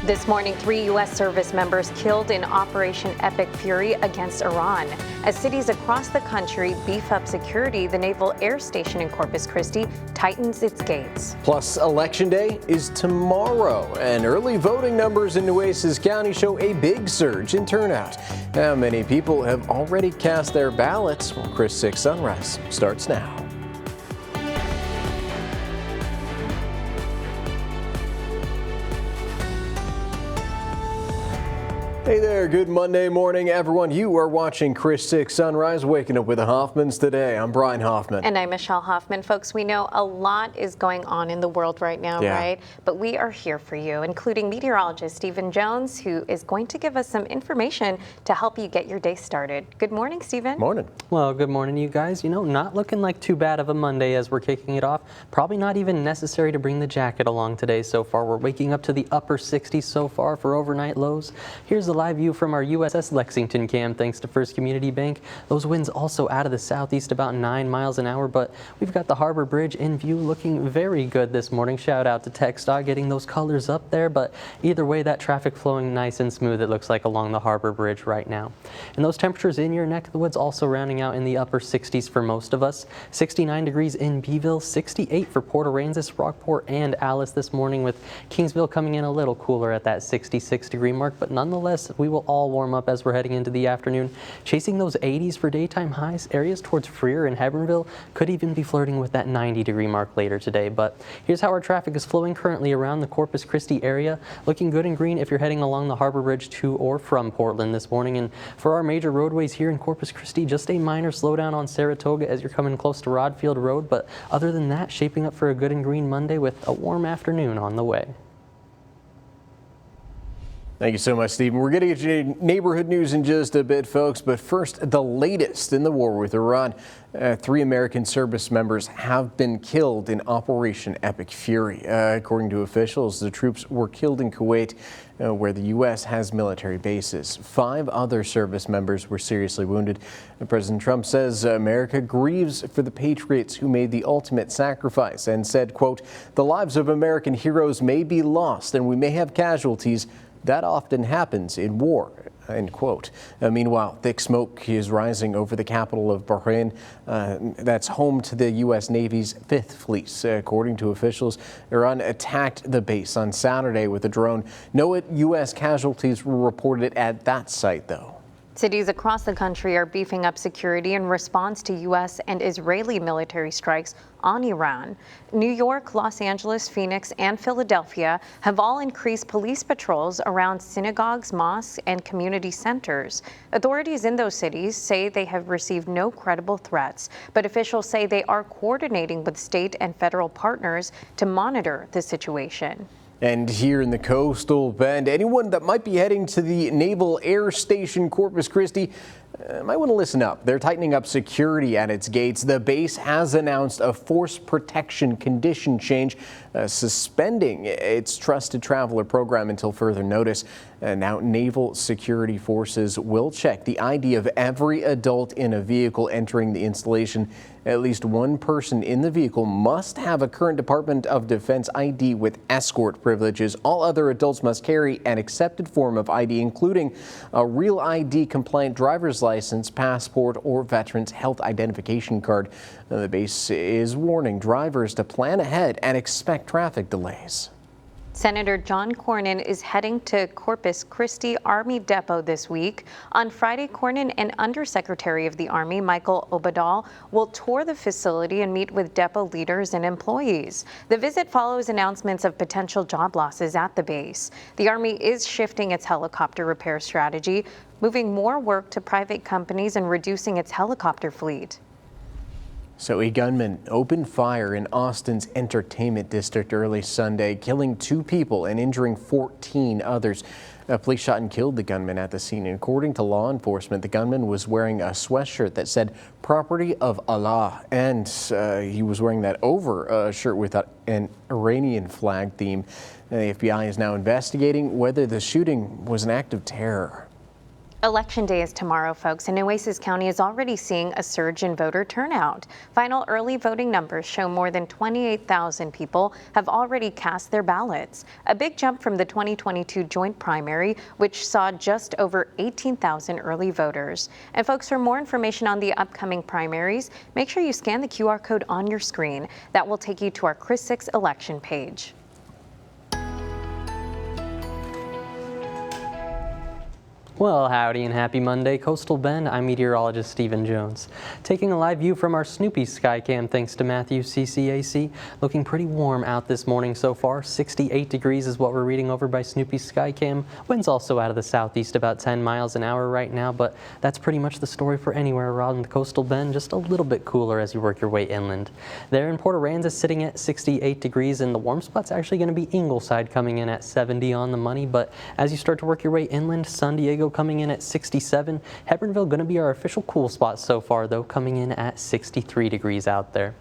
This morning, 3 U.S. service members killed in Operation Epic Fury against Iran. As cities across the country beef up security, the Naval Air Station in Corpus Christi tightens its gates. Plus, Election Day is tomorrow, and early voting numbers in Nueces County show a big surge in turnout. How many people have already cast their ballots? Well, Chris 6 Sunrise starts now. Hey there, good Monday morning, everyone. You are watching Chris 6 Sunrise, waking up with the Hoffmans today. I'm Brian Hoffman. And I'm Michelle Hoffman. Folks, we know a lot is going on in the world right now, right? But we are here for you, including meteorologist Stephen Jones, who is going to give us some information to help you get your day started. Good morning, Stephen. Morning. Well, good morning, you guys. You know, not looking like too bad of a Monday as we're kicking it off. Probably not even necessary to bring the jacket along today so far. We're waking up to the upper 60s so far for overnight lows. Here's the live view from our USS Lexington cam, thanks to First Community Bank. Those winds also out of the southeast about 9 miles an hour, but we've got the Harbor Bridge in view, looking very good this morning. Shout out to TxDOT getting those colors up there, but either way, that traffic flowing nice and smooth, it looks like, along the Harbor Bridge right now. And those temperatures in your neck of the woods also rounding out in the upper 60s for most of us. 69 degrees in Beeville, 68 for Port Aransas, Rockport, and Alice this morning, with Kingsville coming in a little cooler at that 66 degree mark, but nonetheless, we will all warm up as we're heading into the afternoon. Chasing those 80s for daytime highs, areas towards Freer and Hebbronville could even be flirting with that 90 degree mark later today. But here's how our traffic is flowing currently around the Corpus Christi area. Looking good and green if you're heading along the Harbor Bridge to or from Portland this morning. And for our major roadways here in Corpus Christi, just a minor slowdown on Saratoga as you're coming close to Rodfield Road. But other than that, shaping up for a good and green Monday with a warm afternoon on the way. Thank you so much, Stephen. We're getting to your neighborhood news in just a bit, folks. But first, the latest in the war with Iran. 3 American service members have been killed in Operation Epic Fury. According to officials, the troops were killed in Kuwait, where the U.S. has military bases. 5 other service members were seriously wounded. President Trump says America grieves for the patriots who made the ultimate sacrifice and said, quote, "The lives of American heroes may be lost and we may have casualties. That often happens in war," end quote. Meanwhile, thick smoke is rising over the capital of Bahrain. That's home to the U.S. Navy's 5th Fleet. According to officials, Iran attacked the base on Saturday with a drone. No U.S. casualties were reported at that site, though. Cities across the country are beefing up security in response to U.S. and Israeli military strikes on Iran. New York, Los Angeles, Phoenix, and Philadelphia have all increased police patrols around synagogues, mosques, and community centers. Authorities in those cities say they have received no credible threats, but officials say they are coordinating with state and federal partners to monitor the situation. And here in the Coastal Bend, anyone that might be heading to the Naval Air Station Corpus Christi might want to listen up. They're tightening up security at its gates. The base has announced a force protection condition change, suspending its trusted traveler program until further notice. Now, naval security forces will check the ID of every adult in a vehicle entering the installation. At least one person in the vehicle must have a current Department of Defense ID with escort privileges. All other adults must carry an accepted form of ID, including a real ID compliant driver's license, passport, or veteran's health identification card. The base is warning drivers to plan ahead and expect traffic delays. Senator John Cornyn is heading to Corpus Christi Army Depot this week. On Friday, Cornyn and Undersecretary of the Army Michael Obadal will tour the facility and meet with depot leaders and employees. The visit follows announcements of potential job losses at the base. The Army is shifting its helicopter repair strategy, moving more work to private companies and reducing its helicopter fleet. So a gunman opened fire in Austin's entertainment district early Sunday, killing 2 people and injuring 14 others. Police shot and killed the gunman at the scene. According to law enforcement, the gunman was wearing a sweatshirt that said "Property of Allah," and he was wearing that over a shirt with an Iranian flag theme. The FBI is now investigating whether the shooting was an act of terror. Election day is tomorrow, folks, and Nueces County is already seeing a surge in voter turnout. Final early voting numbers show more than 28,000 people have already cast their ballots, a big jump from the 2022 joint primary, which saw just over 18,000 early voters. And folks, for more information on the upcoming primaries, make sure you scan the QR code on your screen. That will take you to our Chris 6 election page. Well, howdy and happy Monday. Coastal Bend, I'm meteorologist Stephen Jones. Taking a live view from our Snoopy Skycam thanks to Matthew CCAC. Looking pretty warm out this morning so far. 68 degrees is what we're reading over by Snoopy Skycam. Winds also out of the southeast about 10 miles an hour right now, but that's pretty much the story for anywhere around the Coastal Bend. Just a little bit cooler as you work your way inland. There in Port Aransas sitting at 68 degrees, and the warm spot's actually going to be Ingleside coming in at 70 on the money, but as you start to work your way inland, San Diego coming in at 67. Hebbronville going to be our official cool spot so far, though, coming in at 63 degrees out there.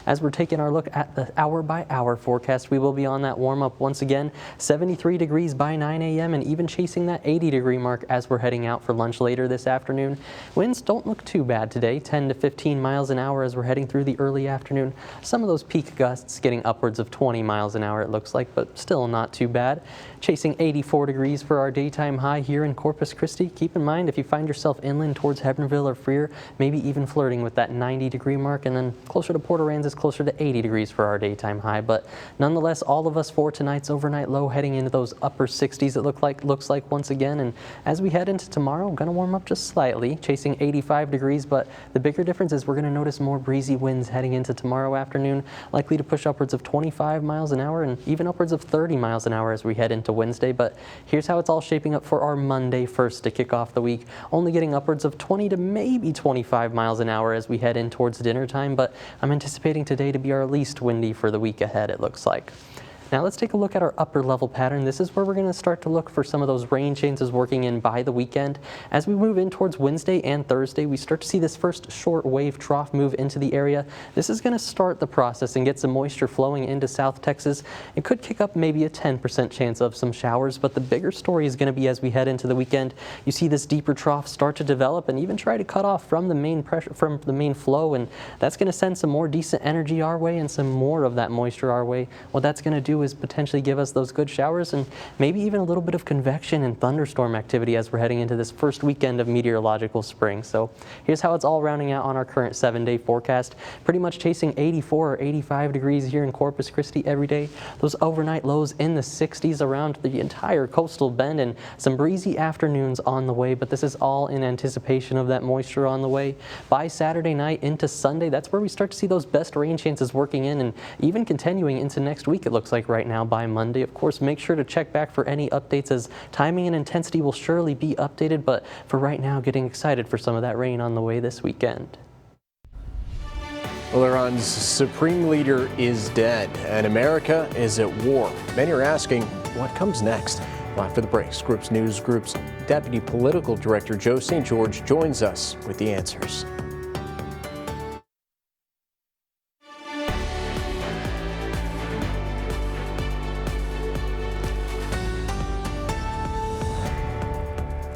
As we're taking our look at the hour-by-hour forecast, we will be on that warm-up once again. 73 degrees by 9 a.m. and even chasing that 80-degree mark as we're heading out for lunch later this afternoon. Winds don't look too bad today, 10 to 15 miles an hour as we're heading through the early afternoon. Some of those peak gusts getting upwards of 20 miles an hour, it looks like, but still not too bad. Chasing 84 degrees for our daytime high here in Corpus Christi. Keep in mind, if you find yourself inland towards Hebbronville or Freer, maybe even flirting with that 90-degree mark, and then closer to Port Aransas, closer to 80 degrees for our daytime high. But nonetheless, all of us for tonight's overnight low heading into those upper 60s, it looks like once again. And as we head into tomorrow, going to warm up just slightly, chasing 85 degrees. But the bigger difference is we're going to notice more breezy winds heading into tomorrow afternoon, likely to push upwards of 25 miles an hour and even upwards of 30 miles an hour as we head into Wednesday. But here's how it's all shaping up for our Monday first to kick off the week. Only getting upwards of 20 to maybe 25 miles an hour as we head in towards dinner time. But I'm anticipating today to be our least windy for the week ahead, it looks like. Now let's take a look at our upper level pattern. This is where we're going to start to look for some of those rain chances working in by the weekend. As we move in towards Wednesday and Thursday, we start to see this first short wave trough move into the area. This is going to start the process and get some moisture flowing into South Texas. It could kick up maybe a 10% chance of some showers, but the bigger story is going to be as we head into the weekend. You see this deeper trough start to develop and even try to cut off from the main pressure, from the main flow, and that's going to send some more decent energy our way and some more of that moisture our way. What that's going to do is potentially give us those good showers and maybe even a little bit of convection and thunderstorm activity as we're heading into this first weekend of meteorological spring. So here's how it's all rounding out on our current 7-day forecast. Pretty much chasing 84 or 85 degrees here in Corpus Christi every day. Those overnight lows in the 60s around the entire coastal bend and some breezy afternoons on the way, but this is all in anticipation of that moisture on the way. By Saturday night into Sunday, that's where we start to see those best rain chances working in and even continuing into next week, it looks like right now by Monday. Of course, make sure to check back for any updates as timing and intensity will surely be updated, but for right now, getting excited for some of that rain on the way this weekend. Well, Iran's supreme leader is dead and America is at war. Many are asking what comes next. Well, after the break, Scripps News Group's Deputy Political Director Joe St. George joins us with the answers.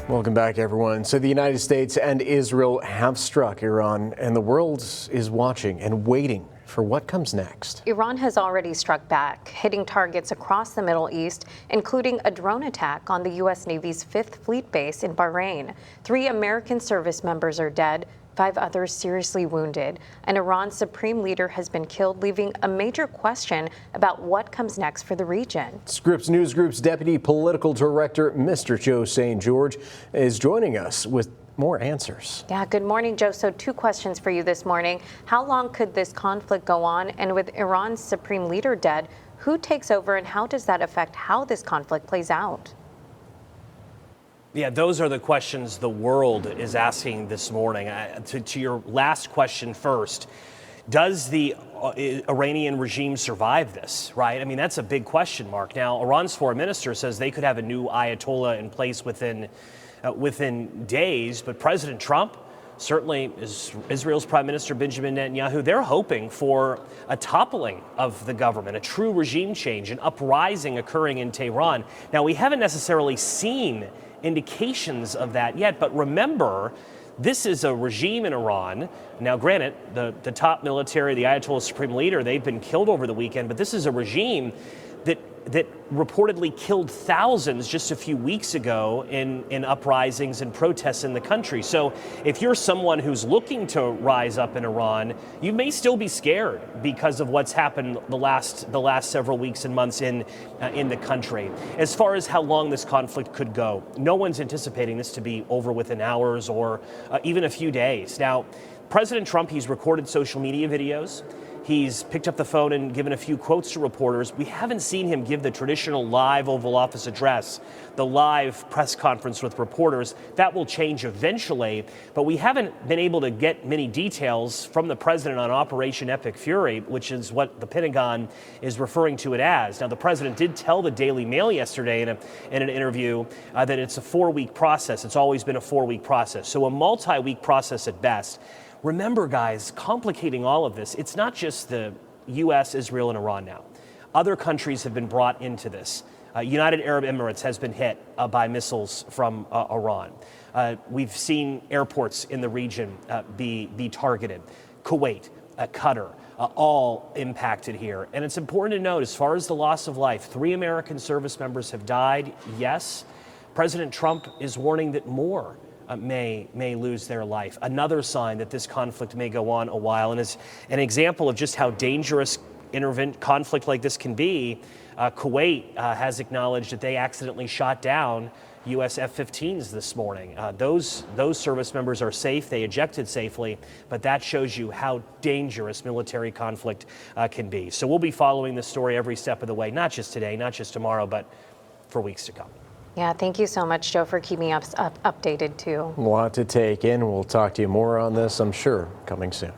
Welcome back, everyone. So the United States and Israel have struck Iran, and the world is watching and waiting for what comes next. Iran has already struck back, hitting targets across the Middle East, including a drone attack on the U.S. Navy's 5th Fleet Base in Bahrain. 3 American service members are dead, 5 others seriously wounded. And Iran's supreme leader has been killed, leaving a major question about what comes next for the region. Scripps News Group's Deputy Political Director, Mr. Joe St. George, is joining us with more answers. Yeah, good morning, Joe. So 2 questions for you this morning. How long could this conflict go on? And with Iran's supreme leader dead, who takes over and how does that affect how this conflict plays out? Yeah, those are the questions the world is asking this morning. To your last question first, does the Iranian regime survive this, right? I mean, that's a big question mark. Now, Iran's foreign minister says they could have a new Ayatollah in place within days, but President Trump, certainly Israel's Prime Minister Benjamin Netanyahu, they're hoping for a toppling of the government, a true regime change, an uprising occurring in Tehran. Now, we haven't necessarily seen indications of that yet. But remember, this is a regime in Iran. Now, granted, the top military, the Ayatollah Supreme Leader, they've been killed over the weekend, but this is a regime that reportedly killed thousands just a few weeks ago in uprisings and protests in the country. So if you're someone who's looking to rise up in Iran, you may still be scared because of what's happened the last several weeks and months in the country. As far as how long this conflict could go, no one's anticipating this to be over within hours or even a few days. Now, President Trump, he's recorded social media videos. He's picked up the phone and given a few quotes to reporters. We haven't seen him give the traditional live Oval Office address, the live press conference with reporters. That will change eventually, but we haven't been able to get many details from the president on Operation Epic Fury, which is what the Pentagon is referring to it as. Now, the president did tell the Daily Mail yesterday in an interview that it's a 4-week process. It's always been a 4-week process, so a multi-week process at best. Remember, guys, complicating all of this, it's not just the U.S., Israel, and Iran now. Other countries have been brought into this. United Arab Emirates has been hit by missiles from Iran. We've seen airports in the region be targeted. Kuwait, Qatar, all impacted here. And it's important to note, as far as the loss of life, 3 American service members have died, yes. President Trump is warning that more may lose their life. Another sign that this conflict may go on a while, and as an example of just how dangerous conflict like this can be, Kuwait has acknowledged that they accidentally shot down U.S. F-15s this morning. Those service members are safe. They ejected safely, but that shows you how dangerous military conflict can be. So we'll be following this story every step of the way, not just today, not just tomorrow, but for weeks to come. Yeah, thank you so much, Joe, for keeping us updated too. A lot to take in. We'll talk to you more on this, I'm sure, coming soon.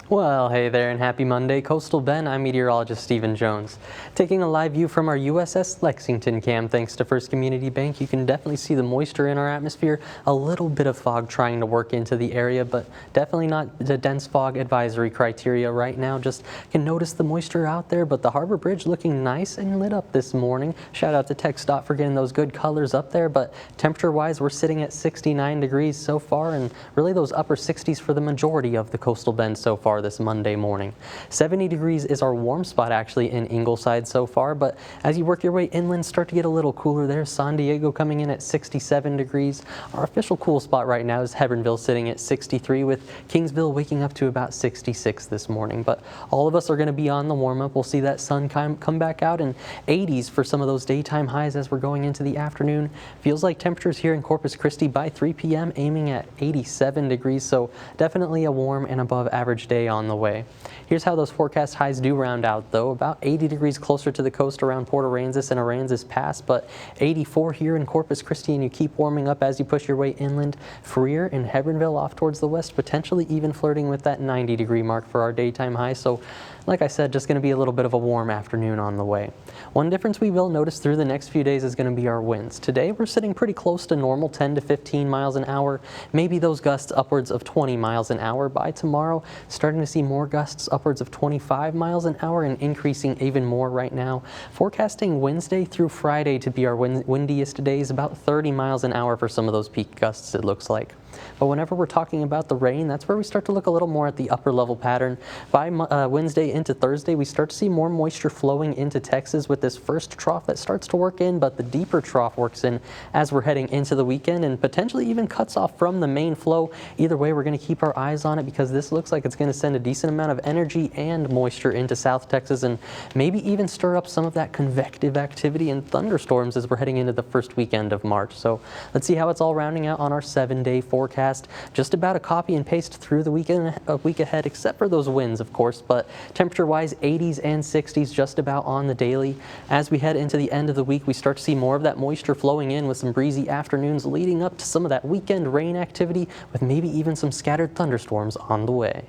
Well, hey there and happy Monday. Coastal Bend, I'm meteorologist Stephen Jones. Taking a live view from our USS Lexington cam, thanks to First Community Bank, you can definitely see the moisture in our atmosphere. A little bit of fog trying to work into the area, but definitely not the dense fog advisory criteria right now. Just can notice the moisture out there, but the Harbor Bridge looking nice and lit up this morning. Shout out to TxDOT for getting those good colors up there, but temperature-wise, we're sitting at 69 degrees so far, and really those upper 60s for the majority of the Coastal Bend so far this Monday morning. 70 degrees is our warm spot actually in Ingleside so far, but as you work your way inland, start to get a little cooler there. San Diego coming in at 67 degrees. Our official cool spot right now is Hebbronville sitting at 63, with Kingsville waking up to about 66 this morning. But all of us are going to be on the warm up. We'll see that sun come back out, and 80s for some of those daytime highs as we're going into the afternoon. Feels like temperatures here in Corpus Christi by 3 p.m. aiming at 87 degrees, so definitely a warm and above average day on the way. Here's how those forecast highs do round out though. About 80 degrees closer to the coast around Port Aransas and Aransas Pass, but 84 here in Corpus Christi, and you keep warming up as you push your way inland. Freer and Hebbronville off towards the west, potentially even flirting with that 90 degree mark for our daytime high. So like I said, just going to be a little bit of a warm afternoon on the way. One difference we will notice through the next few days is going to be our winds. Today we're sitting pretty close to normal, 10 to 15 miles an hour, maybe those gusts upwards of 20 miles an hour. By tomorrow, starting to see more gusts upwards of 25 miles an hour and increasing even more right now. Forecasting Wednesday through Friday to be our windiest days, about 30 miles an hour for some of those peak gusts it looks like. But whenever we're talking about the rain, that's where we start to look a little more at the upper level pattern. By Wednesday into Thursday, we start to see more moisture flowing into Texas with this first trough that starts to work in, but the deeper trough works in as we're heading into the weekend and potentially even cuts off from the main flow. Either way, we're going to keep our eyes on it because this looks like it's going to send a decent amount of energy and moisture into South Texas and maybe even stir up some of that convective activity and thunderstorms as we're heading into the first weekend of March. So let's see how it's all rounding out on our 7-day forecast. Just about a copy and paste through the week ahead, except for those winds, of course, but temperature-wise, 80s and 60s just about on the daily. As we head into the end of the week, we start to see more of that moisture flowing in with some breezy afternoons leading up to some of that weekend rain activity with maybe even some scattered thunderstorms on the way.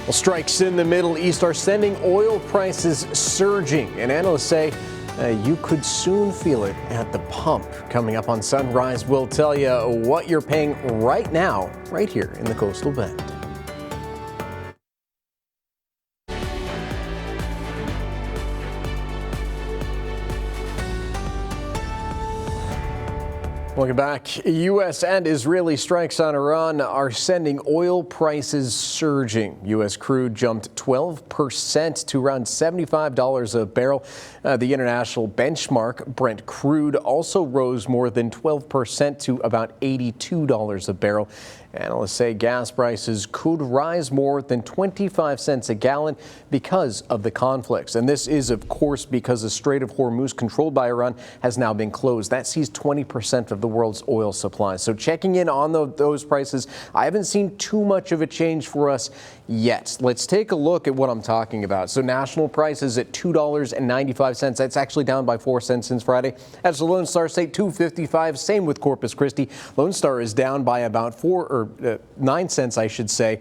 Well, strikes in the Middle East are sending oil prices surging, and analysts say you could soon feel it at the pump. Coming up on Sunrise, we'll tell you what you're paying right now, right here in the Coastal Bend. Welcome back. U.S. and Israeli strikes on Iran are sending oil prices surging. U.S. crude jumped 12% to around $75 a barrel. The international benchmark, Brent crude, also rose more than 12% to about $82 a barrel. Analysts say gas prices could rise more than 25 cents a gallon because of the conflicts. And this is, of course, because the Strait of Hormuz, controlled by Iran, has now been closed. That sees 20% of the world's oil supply. So checking in on those prices, I haven't seen too much of a change for us yet. Let's take a look at what I'm talking about. So national prices at $2.95. That's actually down by 4 cents since Friday. That's the Lone Star State, $2.55. Same with Corpus Christi. Lone Star is down by about 9 cents, I should say,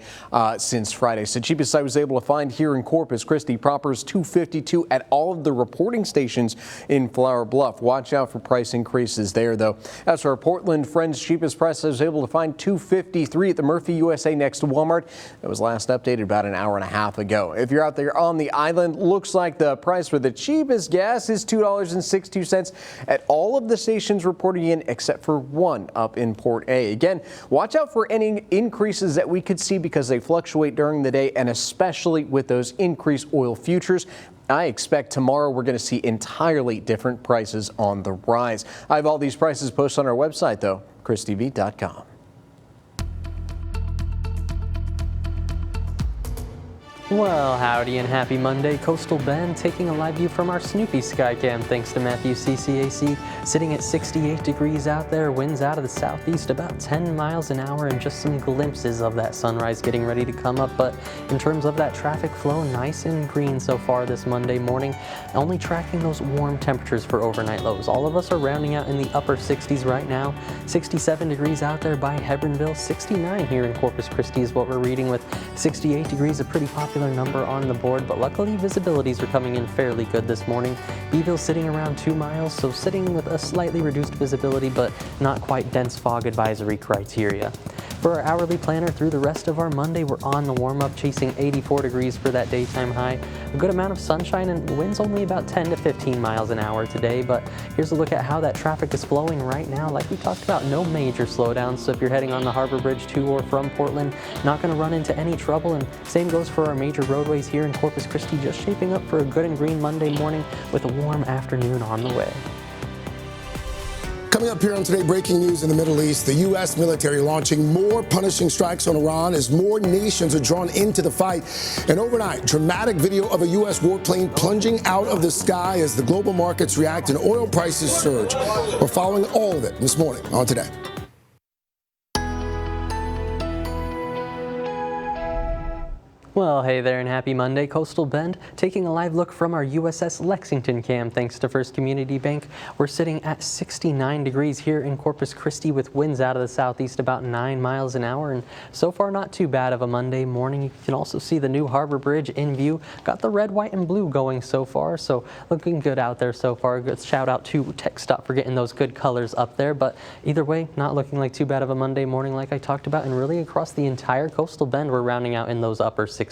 since Friday. So cheapest I was able to find here in Corpus Christi proper is $2.52 at all of the reporting stations in Flower Bluff. Watch out for price increases there, though. As for our Portland friends, cheapest price I was able to find $2.53 at the Murphy USA next to Walmart. That was last updated about an hour and a half ago. If you're out there on the island, looks like the price for the cheapest gas is $2.62 at all of the stations reporting in except for one up in Port A. Again, watch out for any increases that we could see because they fluctuate during the day, and especially with those increased oil futures. I expect tomorrow we're going to see entirely different prices on the rise. I have all these prices posted on our website, though, KrisTV.com. Well, howdy and happy Monday. Coastal Bend taking a live view from our Snoopy Skycam thanks to Matthew CCAC. Sitting at 68 degrees out there, winds out of the southeast about 10 miles an hour, and just some glimpses of that sunrise getting ready to come up. But in terms of that traffic flow, nice and green so far this Monday morning. Only tracking those warm temperatures for overnight lows. All of us are rounding out in the upper 60s right now. 67 degrees out there by Hebronville. 69 here in Corpus Christi is what we're reading, with 68 degrees a pretty popular number on the board, but luckily visibilities are coming in fairly good this morning. Beeville sitting around 2 miles, so sitting with a slightly reduced visibility, but not quite dense fog advisory criteria. For our hourly planner through the rest of our Monday, we're on the warm-up, chasing 84 degrees for that daytime high. A good amount of sunshine, and winds only about 10 to 15 miles an hour today. But here's a look at how that traffic is flowing right now. Like we talked about, no major slowdowns. So if you're heading on the Harbor Bridge to or from Portland, not going to run into any trouble. And same goes for our major roadways here in Corpus Christi, just shaping up for a good and green Monday morning with a warm afternoon on the way. Coming up here on Today, breaking news in the Middle East, the U.S. military launching more punishing strikes on Iran as more nations are drawn into the fight. And overnight, dramatic video of a U.S. warplane plunging out of the sky as the global markets react and oil prices surge. We're following all of it this morning on Today. Well, hey there and happy Monday. Coastal Bend taking a live look from our USS Lexington cam thanks to First Community Bank. We're sitting at 69 degrees here in Corpus Christi with winds out of the southeast about 9 miles an hour, and so far not too bad of a Monday morning. You can also see the new Harbor Bridge in view. Got the red, white, and blue going so far, so looking good out there so far. Good shout out to TxDOT for getting those good colors up there, but either way, not looking like too bad of a Monday morning like I talked about, and really across the entire Coastal Bend we're rounding out in those upper 60s.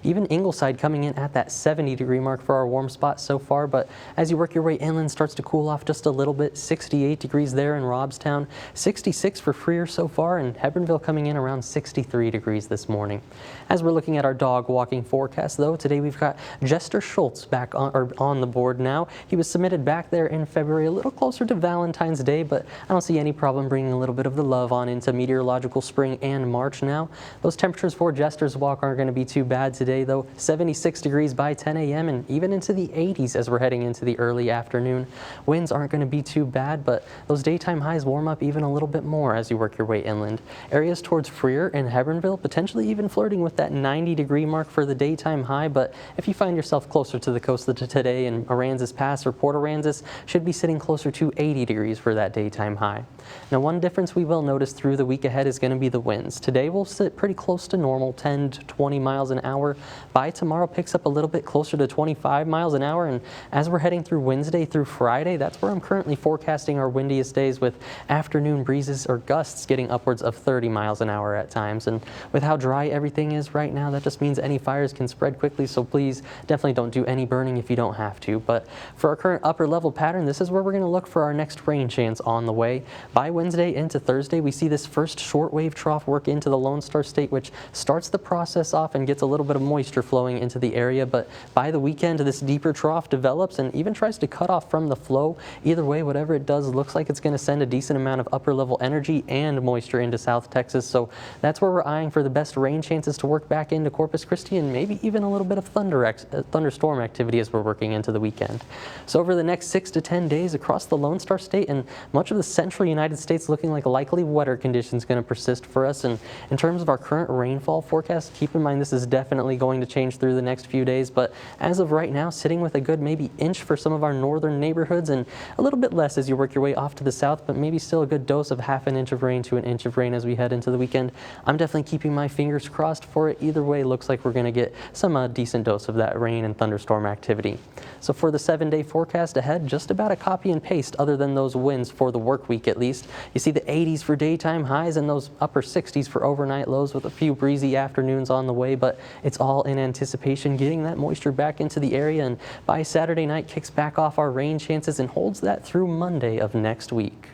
Even Ingleside coming in at that 70 degree mark for our warm spot so far, but as you work your way inland, starts to cool off just a little bit. 68 degrees there in Robstown, 66 for Freer so far, and Hebronville coming in around 63 degrees this morning. As we're looking at our dog walking forecast, though, today we've got Jester Schultz back on the board now. He was submitted back there in February, a little closer to Valentine's Day, but I don't see any problem bringing a little bit of the love on into meteorological spring and March now. Those temperatures for Jester's walk aren't going to be too bad today, though. 76 degrees by 10 a.m. and even into the 80s as we're heading into the early afternoon. Winds aren't going to be too bad, but those daytime highs warm up even a little bit more as you work your way inland. Areas towards Freer and Hebronville potentially even flirting with that 90 degree mark for the daytime high, but if you find yourself closer to the coast today in Aransas Pass or Port Aransas, should be sitting closer to 80 degrees for that daytime high. Now, one difference we will notice through the week ahead is going to be the winds. Today we'll sit pretty close to normal, 10 to 20 miles miles an hour. By tomorrow, picks up a little bit closer to 25 miles an hour. And as we're heading through Wednesday through Friday, that's where I'm currently forecasting our windiest days, with afternoon breezes or gusts getting upwards of 30 miles an hour at times. And with how dry everything is right now, that just means any fires can spread quickly. So please definitely don't do any burning if you don't have to. But for our current upper level pattern, this is where we're going to look for our next rain chance on the way. By Wednesday into Thursday, we see this first shortwave trough work into the Lone Star State, which starts the process off and gets a little bit of moisture flowing into the area. But by the weekend, this deeper trough develops and even tries to cut off from the flow. Either way, whatever it does, looks like it's going to send a decent amount of upper level energy and moisture into South Texas. So that's where we're eyeing for the best rain chances to work back into Corpus Christi, and maybe even a little bit of thunderstorm activity as we're working into the weekend. So over the next 6 to 10 days across the Lone Star State and much of the central United States, looking like likely wetter conditions going to persist for us. And in terms of our current rainfall forecast, keep in mind this is definitely going to change through the next few days, but as of right now, sitting with a good maybe inch for some of our northern neighborhoods and a little bit less as you work your way off to the south, but maybe still a good dose of half an inch of rain to an inch of rain as we head into the weekend. I'm definitely keeping my fingers crossed for it. Either way, looks like we're going to get some decent dose of that rain and thunderstorm activity. So for the 7-day forecast ahead, just about a copy and paste other than those winds for the work week at least. You see the 80s for daytime highs and those upper 60s for overnight lows, with a few breezy afternoons on the way, but it's all in anticipation getting that moisture back into the area, and by Saturday night kicks back off our rain chances and holds that through Monday of next week.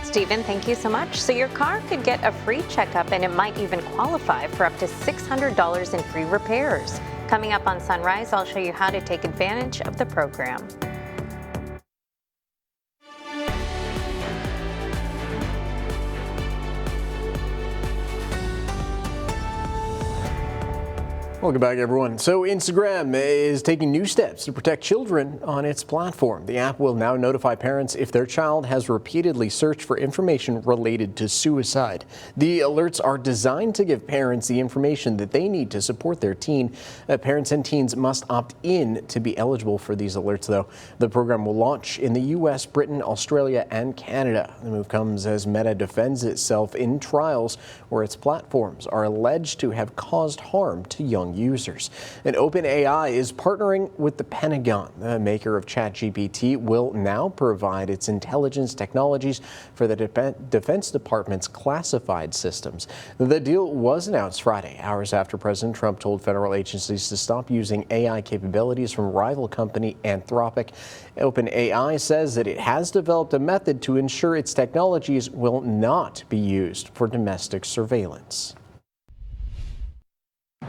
Stephen, thank you so much. So your car could get a free checkup and it might even qualify for up to $600 in free repairs. Coming up on Sunrise, I'll show you how to take advantage of the program. Welcome back, everyone. So Instagram is taking new steps to protect children on its platform. The app will now notify parents if their child has repeatedly searched for information related to suicide. The alerts are designed to give parents the information that they need to support their teen. Parents and teens must opt in to be eligible for these alerts, though. The program will launch in the U.S., Britain, Australia, and Canada. The move comes as Meta defends itself in trials where its platforms are alleged to have caused harm to young users. And OpenAI is partnering with the Pentagon. The maker of ChatGPT will now provide its intelligence technologies for the Defense Department's classified systems. The deal was announced Friday, hours after President Trump told federal agencies to stop using AI capabilities from rival company Anthropic. OpenAI says that it has developed a method to ensure its technologies will not be used for domestic surveillance.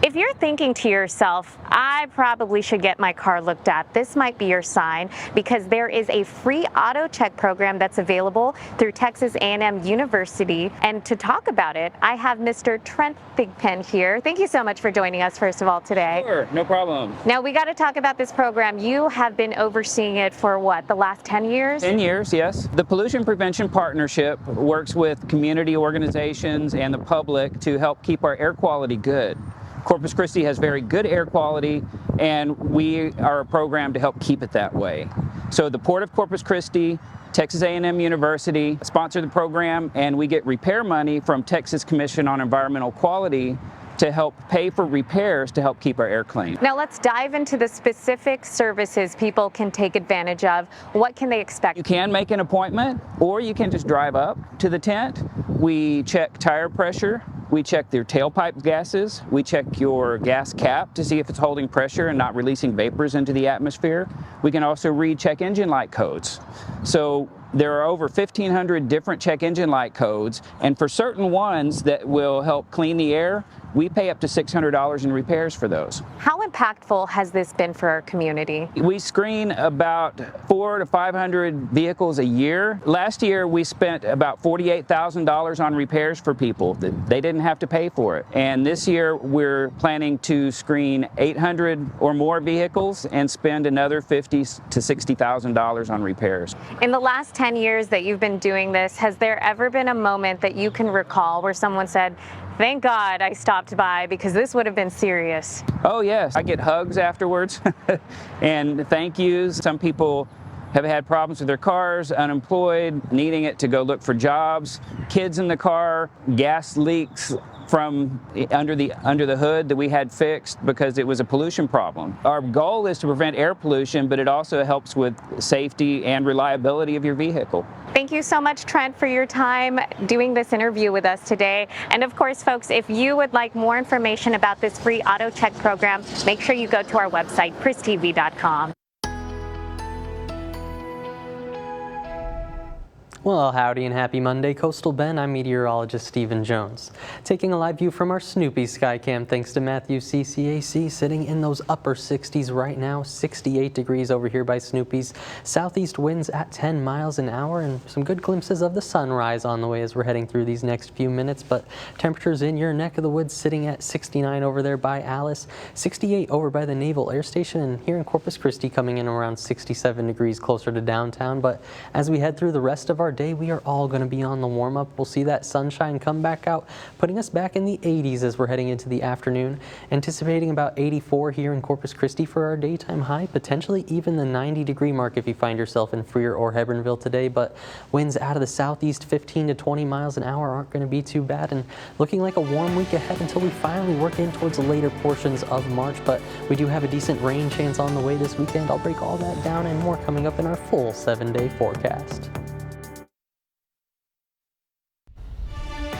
If you're thinking to yourself, I probably should get my car looked at, this might be your sign, because there is a free auto check program that's available through Texas A&M University. And to talk about it, I have Mr. Trent Thigpen here. Thank you so much for joining us, first of all, today. Sure, no problem. Now, we got to talk about this program. You have been overseeing it for what, the last 10 years? 10 years, yes. The Pollution Prevention Partnership works with community organizations and the public to help keep our air quality good. Corpus Christi has very good air quality, and we are a program to help keep it that way. So the Port of Corpus Christi, Texas A&M University sponsor the program, and we get repair money from Texas Commission on Environmental Quality to help pay for repairs to help keep our air clean. Now let's dive into the specific services people can take advantage of. What can they expect? You can make an appointment, or you can just drive up to the tent. We check tire pressure. We check your tailpipe gases. We check your gas cap to see if it's holding pressure and not releasing vapors into the atmosphere. We can also read check engine light codes. So there are over 1,500 different check engine light codes, and for certain ones that will help clean the air, we pay up to $600 in repairs for those. How impactful has this been for our community? We screen about 400 to 500 vehicles a year. Last year, we spent about $48,000 on repairs for people. They didn't have to pay for it. And this year, we're planning to screen 800 or more vehicles and spend another $50,000 to $60,000 on repairs. In the last 10 years that you've been doing this, has there ever been a moment that you can recall where someone said, thank God I stopped by because this would have been serious? Oh yes, I get hugs afterwards and thank yous. Some people have had problems with their cars, unemployed, needing it to go look for jobs, kids in the car, gas leaks, from under the hood that we had fixed because it was a pollution problem. Our goal is to prevent air pollution, but it also helps with safety and reliability of your vehicle. Thank you so much, Trent, for your time doing this interview with us today. And of course, folks, if you would like more information about this free auto check program, make sure you go to our website, KrisTV.com. Well, howdy and happy Monday, Coastal Bend. I'm meteorologist Stephen Jones. Taking a live view from our Snoopy Skycam, thanks to Matthew CCAC, sitting in those upper 60s right now, 68 degrees over here by Snoopy's. Southeast winds at 10 miles an hour and some good glimpses of the sunrise on the way as we're heading through these next few minutes. But temperatures in your neck of the woods sitting at 69 over there by Alice, 68 over by the Naval Air Station, and here in Corpus Christi coming in around 67 degrees closer to downtown. But as we head through the rest of our day, we are all going to be on the warm-up. We'll see that sunshine come back out, putting us back in the 80s as we're heading into the afternoon. Anticipating about 84 here in Corpus Christi for our daytime high, potentially even the 90-degree mark if you find yourself in Freer or Hebbronville today. But winds out of the southeast 15 to 20 miles an hour aren't going to be too bad, and looking like a warm week ahead until we finally work in towards the later portions of March. But we do have a decent rain chance on the way this weekend. I'll break all that down and more coming up in our full 7-day forecast.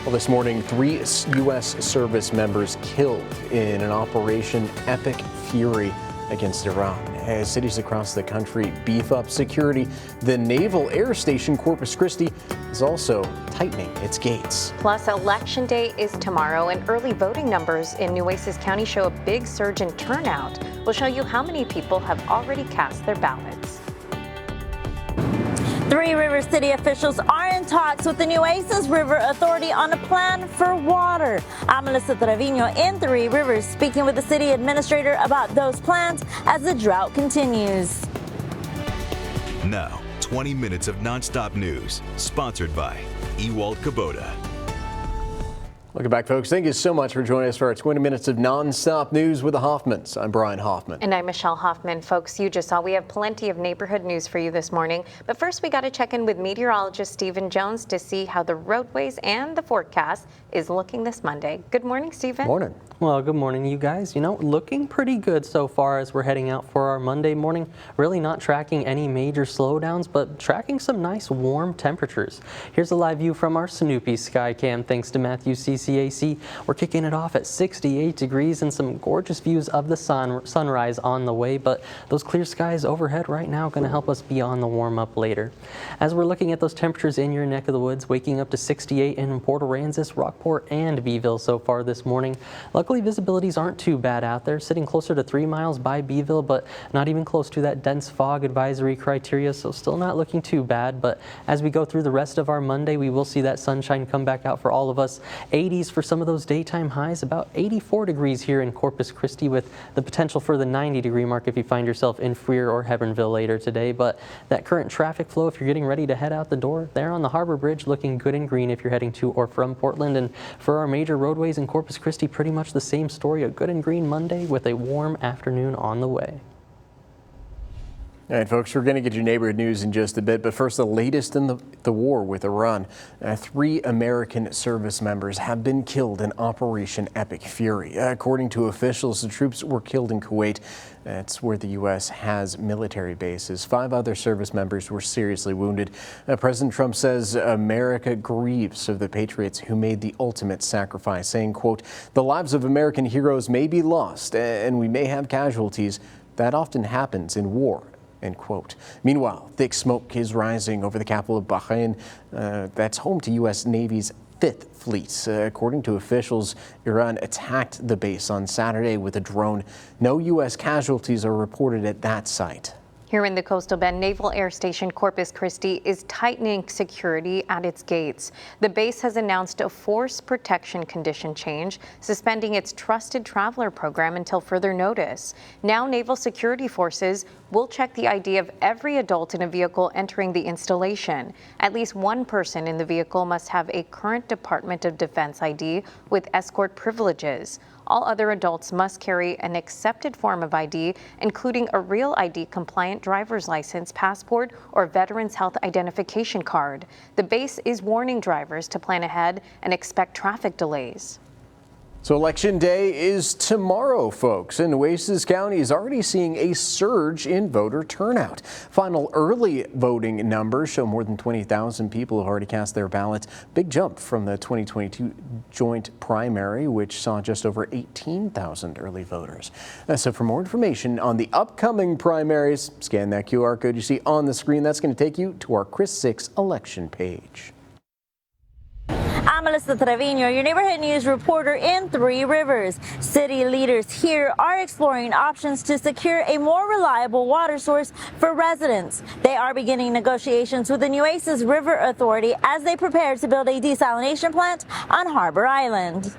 Well, this morning, 3 U.S. service members killed in an Operation Epic Fury against Iran. As cities across the country beef up security, the Naval Air Station Corpus Christi is also tightening its gates. Plus, Election Day is tomorrow, and early voting numbers in Nueces County show a big surge in turnout. We'll show you how many people have already cast their ballots. Three River City officials are in talks with the Nueces River Authority on a plan for water. I'm Melissa Trevino in Three Rivers, speaking with the city administrator about those plans as the drought continues. Now, 20 minutes of nonstop news, sponsored by Ewald Kubota. Welcome back, folks. Thank you so much for joining us for our 20 minutes of nonstop news with the Hoffmans. I'm Brian Hoffman. And I'm Michelle Hoffman. Folks, you just saw we have plenty of neighborhood news for you this morning. But first, we got to check in with meteorologist Stephen Jones to see how the roadways and the forecast is looking this Monday. Good morning, Stephen. Morning. Well, good morning, you guys. You know, looking pretty good so far as we're heading out for our Monday morning. Really not tracking any major slowdowns, but tracking some nice warm temperatures. Here's a live view from our Snoopy Skycam, thanks to Matthew CCAC. We're kicking it off at 68 degrees and some gorgeous views of the sunrise on the way, but those clear skies overhead right now going to help us be on the warm-up later. As we're looking at those temperatures in your neck of the woods, waking up to 68 in Port Aransas, Rockport, and Beeville so far this morning. Luckily, visibilities aren't too bad out there, sitting closer to 3 miles by Beeville, but not even close to that dense fog advisory criteria, so still not looking too bad. But as we go through the rest of our Monday, we will see that sunshine come back out for all of us. 80s for some of those daytime highs, about 84 degrees here in Corpus Christi, with the potential for the 90-degree mark if you find yourself in Freer or Hebbronville later today. But that current traffic flow, if you're getting ready to head out the door, there on the Harbor Bridge, looking good and green if you're heading to or from Portland. And for our major roadways in Corpus Christi, pretty much the same story, a good and green Monday with a warm afternoon on the way. All right, folks, we're going to get your neighborhood news in just a bit, but first, the latest in the war with Iran. 3 American service members have been killed in Operation Epic Fury. According to officials, the troops were killed in Kuwait. That's where the U.S. has military bases. 5 other service members were seriously wounded. President Trump says America grieves of the patriots who made the ultimate sacrifice, saying, quote, "The lives of American heroes may be lost and we may have casualties. That often happens in war." End quote. Meanwhile, thick smoke is rising over the capital of Bahrain. That's home to U.S. Navy's 5th Fleet. According to officials, Iran attacked the base on Saturday with a drone. No U.S. casualties are reported at that site. Here in the Coastal Bend, Naval Air Station Corpus Christi is tightening security at its gates. The base has announced a force protection condition change, suspending its Trusted Traveler program until further notice. Now, Naval Security Forces will check the ID of every adult in a vehicle entering the installation. At least one person in the vehicle must have a current Department of Defense ID with escort privileges. All other adults must carry an accepted form of ID, including a Real ID compliant driver's license, passport, or Veterans Health Identification card. The base is warning drivers to plan ahead and expect traffic delays. So Election Day is tomorrow, folks, and Nueces County is already seeing a surge in voter turnout. Final early voting numbers show more than 20,000 people have already cast their ballots. Big jump from the 2022 joint primary, which saw just over 18,000 early voters. So for more information on the upcoming primaries, scan that QR code you see on the screen. That's going to take you to our KRIS 6 election page. I'm Melissa Trevino, your neighborhood news reporter in Three Rivers. City leaders here are exploring options to secure a more reliable water source for residents. They are beginning negotiations with the Nueces River Authority as they prepare to build a desalination plant on Harbor Island.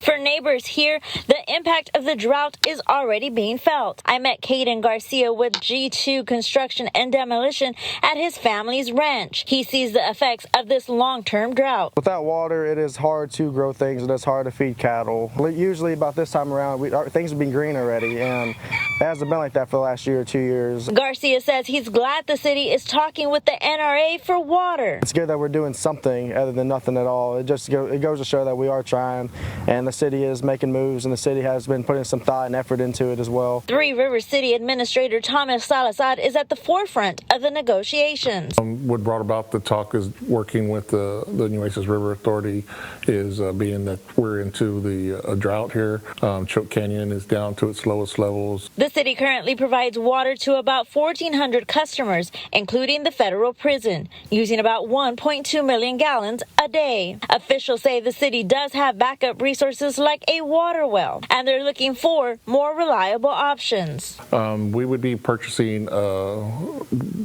For neighbors here, the impact of the drought is already being felt. I met Caden Garcia with G2 Construction and Demolition at his family's ranch. He sees the effects of this long-term drought. Without water, it is hard to grow things and it's hard to feed cattle. Usually about this time around, things have been green already, and it hasn't been like that for the last year or 2 years. Garcia says he's glad the city is talking with the NRA for water. It's good that we're doing something other than nothing at all. It goes to show that we are trying, and the city is making moves, and the city has been putting some thought and effort into it as well. Three Rivers City Administrator Thomas Salazar is at the forefront of the negotiations. What brought about the talk is working with the Nueces River Authority is being that we're into the drought here. Choke Canyon is down to its lowest levels. The city currently provides water to about 1,400 customers, including the federal prison, using about 1.2 million gallons a day. Officials say the city does have backup resources like a water well, and they're looking for more reliable options. We would be purchasing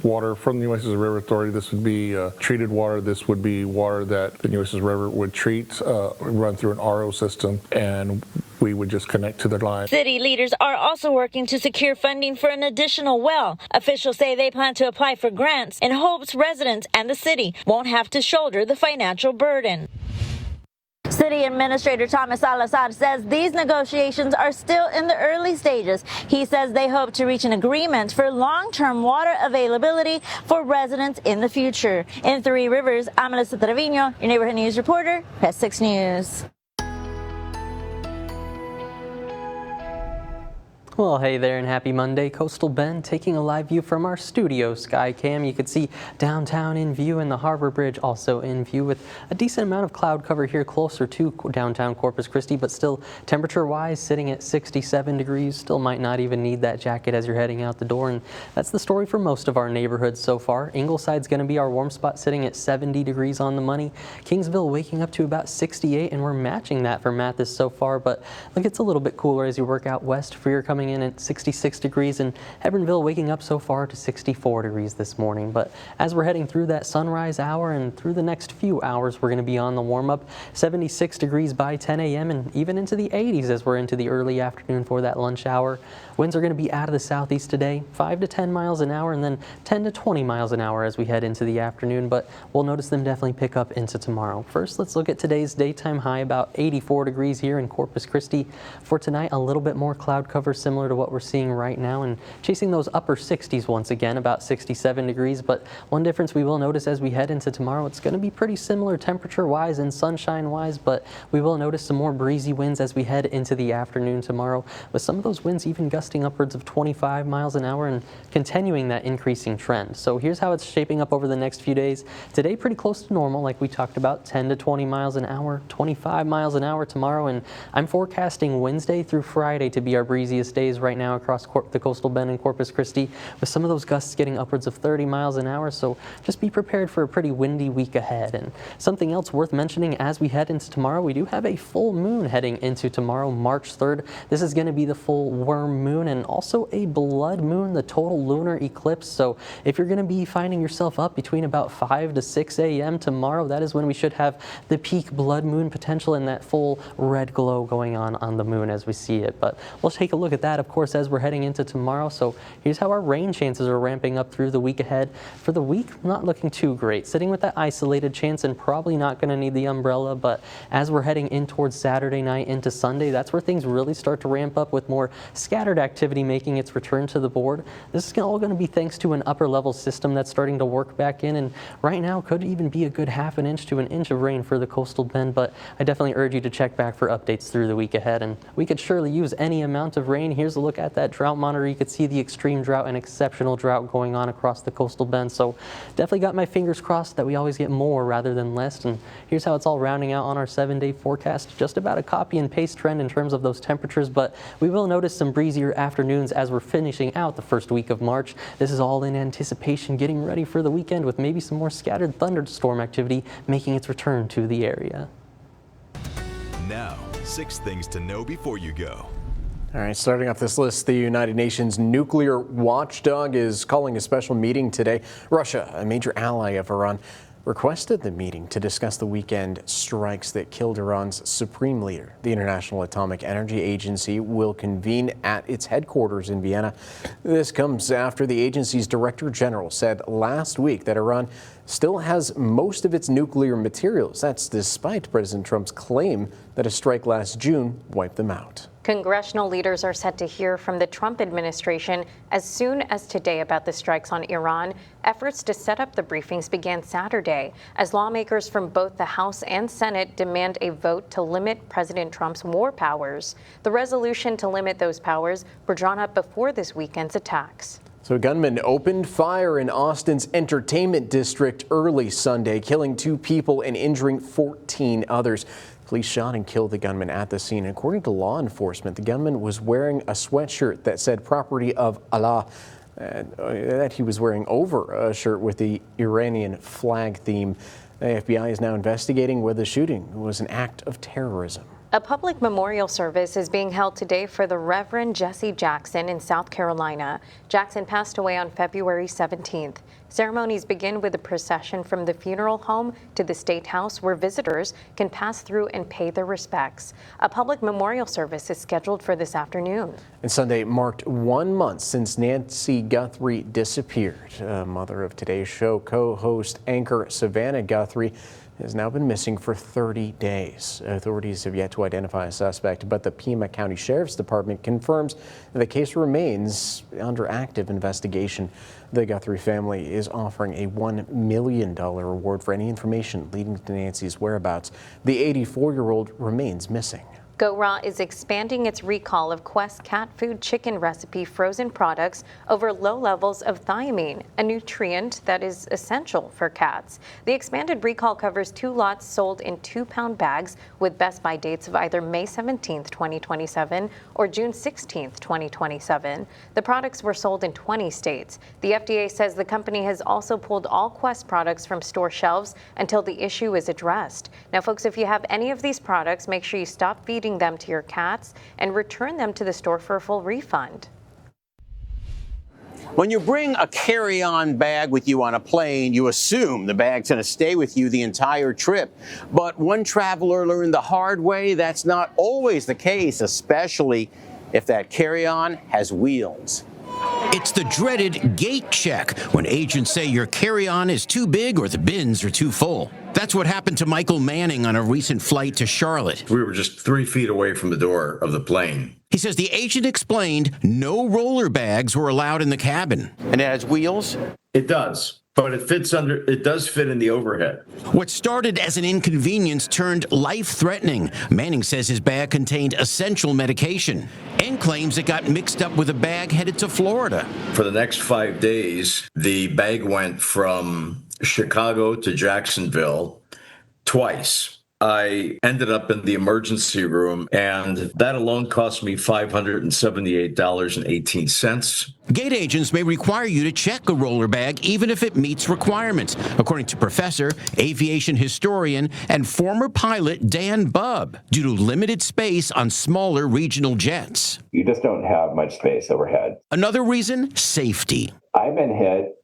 water from the Nueces River Authority. This would be treated water. This would be water that the Nueces River would treat, run through an RO system, and we would just connect to the line. City leaders are also working to secure funding for an additional well. Officials say they plan to apply for grants in hopes residents and the city won't have to shoulder the financial burden. City Administrator Thomas Salazar says these negotiations are still in the early stages. He says they hope to reach an agreement for long-term water availability for residents in the future. In Three Rivers, I'm Melissa Trevino, your neighborhood news reporter, KRIS 6 News. Well, hey there and happy Monday. Coastal Bend taking a live view from our studio sky cam. You can see downtown in view and the Harbor Bridge also in view with a decent amount of cloud cover here closer to downtown Corpus Christi, but still temperature-wise sitting at 67 degrees. Still might not even need that jacket as you're heading out the door, and that's the story for most of our neighborhoods so far. Ingleside's going to be our warm spot sitting at 70 degrees on the money. Kingsville waking up to about 68, and we're matching that for Mathis so far, but look, it's a little bit cooler as you work out west. Freer coming in at 66 degrees, and Hebbronville waking up so far to 64 degrees this morning. But as we're heading through that sunrise hour and through the next few hours, we're going to be on the warm-up. 76 degrees by 10 a.m. and even into the 80s as we're into the early afternoon for that lunch hour. Winds are going to be out of the southeast today, 5 to 10 miles an hour, and then 10 to 20 miles an hour as we head into the afternoon, but we'll notice them definitely pick up into tomorrow. First, let's look at today's daytime high, about 84 degrees here in Corpus Christi. For tonight, a little bit more cloud cover similar to what we're seeing right now, and chasing those upper 60s once again, about 67 degrees. But one difference we will notice as we head into tomorrow, it's going to be pretty similar temperature-wise and sunshine-wise, but we will notice some more breezy winds as we head into the afternoon tomorrow, with some of those winds even gusting upwards of 25 miles an hour and continuing that increasing trend. So here's how it's shaping up over the next few days. Today, pretty close to normal, like we talked about, 10 to 20 miles an hour, 25 miles an hour tomorrow, and I'm forecasting Wednesday through Friday to be our breeziest days right now across the Coastal Bend and Corpus Christi, with some of those gusts getting upwards of 30 miles an hour, so just be prepared for a pretty windy week ahead. And something else worth mentioning as we head into tomorrow, we do have a full moon heading into tomorrow, March 3rd. This is going to be the full worm moon and also a blood moon, the total lunar eclipse. So if you're going to be finding yourself up between about 5 to 6 a.m. tomorrow, that is when we should have the peak blood moon potential and that full red glow going on the moon as we see it. But we'll take a look at that that, of course, as we're heading into tomorrow. So here's how our rain chances are ramping up through the week ahead. For the week, not looking too great. Sitting with that isolated chance and probably not going to need the umbrella. But as we're heading in towards Saturday night into Sunday, that's where things really start to ramp up with more scattered activity making its return to the board. This is all going to be thanks to an upper level system that's starting to work back in. And right now could even be a good half an inch to an inch of rain for the coastal bend. But I definitely urge you to check back for updates through the week ahead. And we could surely use any amount of rain. Here's a look at that drought monitor. You could see the extreme drought and exceptional drought going on across the coastal bend. So definitely got my fingers crossed that we always get more rather than less. And here's how it's all rounding out on our 7-day forecast. Just about a copy and paste trend in terms of those temperatures, but we will notice some breezier afternoons as we're finishing out the first week of March. This is all in anticipation, getting ready for the weekend with maybe some more scattered thunderstorm activity making its return to the area. Now, 6 things to know before you go. All right, starting off this list, the United Nations nuclear watchdog is calling a special meeting today. Russia, a major ally of Iran, requested the meeting to discuss the weekend strikes that killed Iran's supreme leader. The International Atomic Energy Agency will convene at its headquarters in Vienna. This comes after the agency's director general said last week that Iran still has most of its nuclear materials. That's despite President Trump's claim that a strike last June wiped them out. Congressional leaders are set to hear from the Trump administration as soon as today about the strikes on Iran. Efforts to set up the briefings began Saturday as lawmakers from both the House and Senate demand a vote to limit President Trump's war powers. The resolution to limit those powers were drawn up before this weekend's attacks. So a gunman opened fire in Austin's entertainment district early Sunday, killing 2 people and injuring 14 others. Police shot and killed the gunman at the scene. According to law enforcement, the gunman was wearing a sweatshirt that said "Property of Allah," and that he was wearing over a shirt with the Iranian flag theme. The FBI is now investigating whether the shooting was an act of terrorism. A public memorial service is being held today for the Reverend Jesse Jackson in South Carolina. Jackson passed away on February 17th. Ceremonies begin with a procession from the funeral home to the State House, where visitors can pass through and pay their respects. A public memorial service is scheduled for this afternoon. And Sunday marked 1 month since Nancy Guthrie disappeared. Mother of today's show, co-host anchor Savannah Guthrie, has now been missing for 30 days. Authorities have yet to identify a suspect, but the Pima County Sheriff's Department confirms the case remains under active investigation. The Guthrie family is offering a $1 million reward for any information leading to Nancy's whereabouts. The 84-year-old remains missing. GoRaw is expanding its recall of Quest cat food chicken recipe frozen products over low levels of thiamine, a nutrient that is essential for cats. The expanded recall covers 2 lots sold in 2-pound bags with Best By dates of either May 17, 2027 or June 16, 2027. The products were sold in 20 states. The FDA says the company has also pulled all Quest products from store shelves until the issue is addressed. Now, folks, if you have any of these products, make sure you stop feeding them to your cats and return them to the store for a full refund. When you bring a carry-on bag with you on a plane, you assume the bag's going to stay with you the entire trip. But one traveler learned the hard way that's not always the case, especially if that carry-on has wheels. It's the dreaded gate check when agents say your carry-on is too big or the bins are too full. That's what happened to Michael Manning on a recent flight to Charlotte. We were just 3 feet away from the door of the plane. He says the agent explained no roller bags were allowed in the cabin. And it has wheels? It does. But it does fit in the overhead. What started as an inconvenience turned life-threatening. Manning says his bag contained essential medication and claims it got mixed up with a bag headed to Florida. For the next 5 days, the bag went from Chicago to Jacksonville twice. I ended up in the emergency room, and that alone cost me $578.18. Gate agents may require you to check a roller bag even if it meets requirements, according to professor, aviation historian, and former pilot Dan Bubb, due to limited space on smaller regional jets. You just don't have much space overhead. Another reason, safety. I've been hit.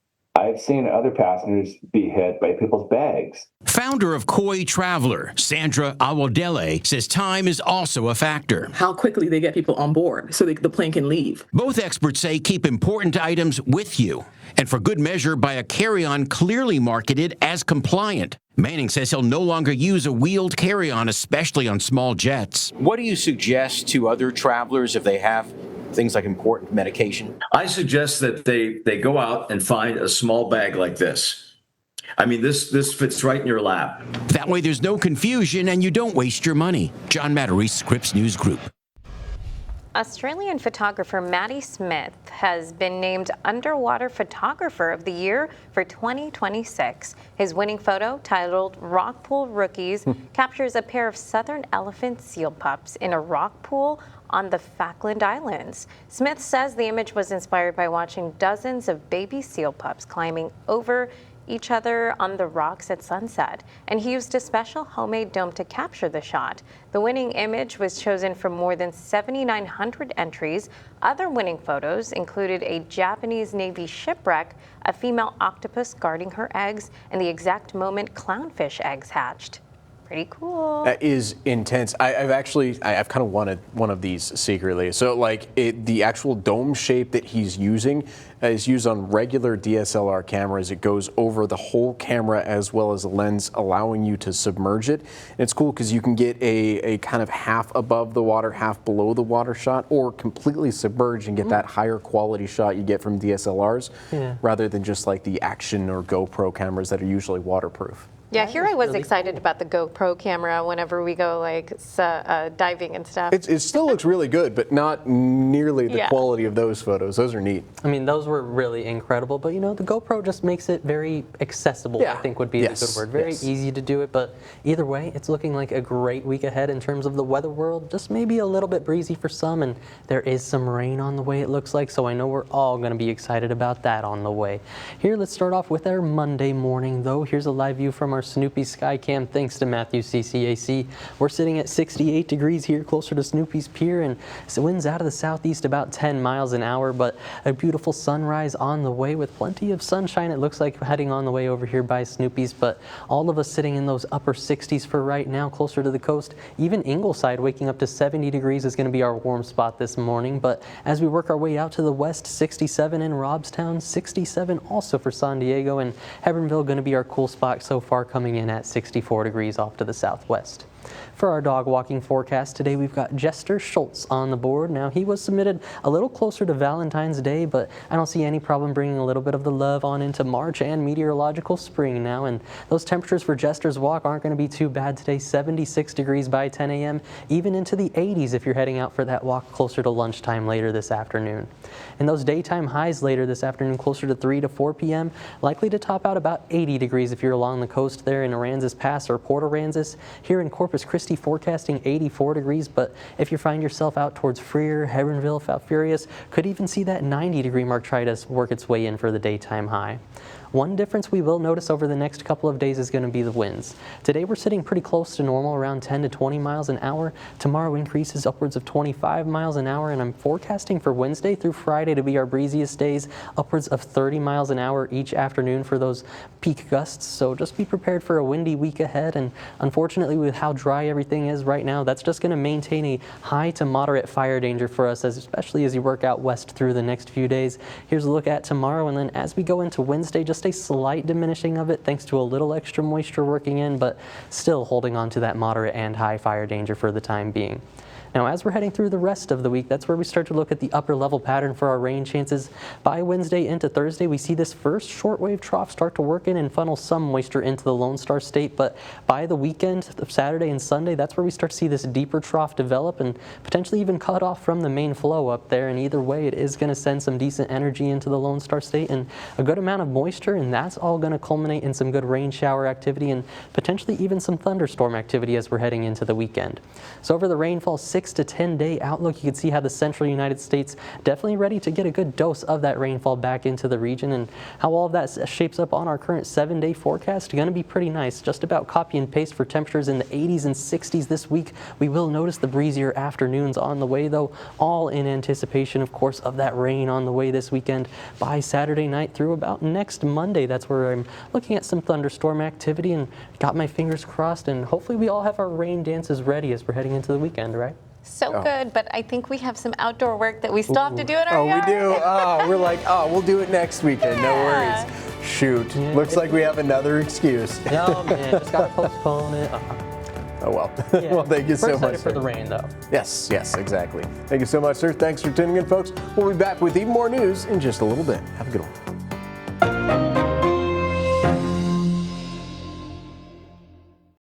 I've seen other passengers be hit by people's bags. Founder of Koi Traveler, Sandra Awadele, says time is also a factor. How quickly they get people on board so the plane can leave. Both experts say keep important items with you, and for good measure, buy a carry-on clearly marketed as compliant. Manning says he'll no longer use a wheeled carry-on, especially on small jets. What do you suggest to other travelers if they have things like important medication? I suggest that they go out and find a small bag like this. I mean, this fits right in your lap. That way there's no confusion and you don't waste your money. John Mattery, Scripps News Group. Australian photographer Matty Smith has been named Underwater Photographer of the Year for 2026. His winning photo, titled Rock Pool Rookies, captures a pair of southern elephant seal pups in a rock pool on the Falkland Islands. Smith says the image was inspired by watching dozens of baby seal pups climbing over each other on the rocks at sunset, and he used a special homemade dome to capture the shot. The winning image was chosen from more than 7,900 entries. Other winning photos included a Japanese Navy shipwreck, a female octopus guarding her eggs, and the exact moment clownfish eggs hatched. Pretty cool. That is intense. I've kind of wanted one of these secretly. So like the actual dome shape that he's using is used on regular DSLR cameras. It goes over the whole camera as well as a lens, allowing you to submerge it. And it's cool because you can get a kind of half above the water, half below the water shot, or completely submerged and get that higher quality shot you get from DSLRs, rather than just like the Action or GoPro cameras that are usually waterproof. Yeah, here I was excited about the GoPro camera whenever we go like diving and stuff. It still looks really good, but not nearly the quality of those photos. Those are neat. I mean, those were really incredible, but you know, the GoPro just makes it very accessible, I think would be the good word. Very easy to do it, but either way, it's looking like a great week ahead in terms of the weather world. Just maybe a little bit breezy for some, and there is some rain on the way, it looks like, so I know we're all going to be excited about that on the way. Here, let's start off with our Monday morning, though. Here's a live view from our Snoopy Skycam, thanks to Matthew CCAC. We're sitting at 68 degrees here, closer to Snoopy's Pier, and the wind's out of the southeast about 10 miles an hour, but a beautiful sunrise on the way with plenty of sunshine. It looks like heading on the way over here by Snoopy's, but all of us sitting in those upper 60s for right now, closer to the coast. Even Ingleside waking up to 70 degrees is going to be our warm spot this morning, but as we work our way out to the west, 67 in Robstown, 67 also for San Diego, and Hebbronville going to be our cool spot so far, coming in at 64 degrees off to the southwest. For our dog walking forecast today, we've got Jester Schultz on the board. Now, he was submitted a little closer to Valentine's Day, but I don't see any problem bringing a little bit of the love on into March and meteorological spring now. And those temperatures for Jester's walk aren't going to be too bad today. 76 degrees by 10 a.m., even into the 80s if you're heading out for that walk closer to lunchtime later this afternoon. And those daytime highs later this afternoon, closer to 3 to 4 p.m., likely to top out about 80 degrees if you're along the coast there in Aransas Pass or Port Aransas. Here in Corpus Christi, forecasting 84 degrees, but if you find yourself out towards Freer, Hebbronville, Falfurrias, could even see that 90-degree mark try to work its way in for the daytime high. One difference we will notice over the next couple of days is going to be the winds. Today we're sitting pretty close to normal, around 10 to 20 miles an hour. Tomorrow increases upwards of 25 miles an hour, and I'm forecasting for Wednesday through Friday to be our breeziest days, upwards of 30 miles an hour each afternoon for those peak gusts. So just be prepared for a windy week ahead, and unfortunately with how dry everything is right now, that's just going to maintain a high to moderate fire danger for us, especially as you work out west through the next few days. Here's a look at tomorrow, and then as we go into Wednesday, just a slight diminishing of it thanks to a little extra moisture working in, but still holding on to that moderate and high fire danger for the time being. Now, as we're heading through the rest of the week, that's where we start to look at the upper level pattern for our rain chances. By Wednesday into Thursday, we see this first shortwave trough start to work in and funnel some moisture into the Lone Star State, but by the weekend, Saturday and Sunday, that's where we start to see this deeper trough develop and potentially even cut off from the main flow up there. And either way, it is going to send some decent energy into the Lone Star State and a good amount of moisture, and that's all going to culminate in some good rain shower activity and potentially even some thunderstorm activity as we're heading into the weekend. So over the rainfall, 6 6 to 10 day outlook, you can see how the central United States definitely ready to get a good dose of that rainfall back into the region, and how all of that shapes up on our current 7-day forecast. Going to be pretty nice. Just about copy and paste for temperatures in the 80s and 60s this week. We will notice the breezier afternoons on the way, though, all in anticipation, of course, of that rain on the way this weekend by Saturday night through about next Monday. That's where I'm looking at some thunderstorm activity and got my fingers crossed, and hopefully we all have our rain dances ready as we're heading into the weekend, right? So good, but I think we have some outdoor work that we still have to do in our yard. We do. We're like, we'll do it next weekend. No worries. Shoot. Looks like we have another excuse. No, man, just got to postpone it. Oh, well. Yeah. Well, thank you so much. For the rain, though. Yes, exactly. Thank you so much, sir. Thanks for tuning in, folks. We'll be back with even more news in just a little bit. Have a good one.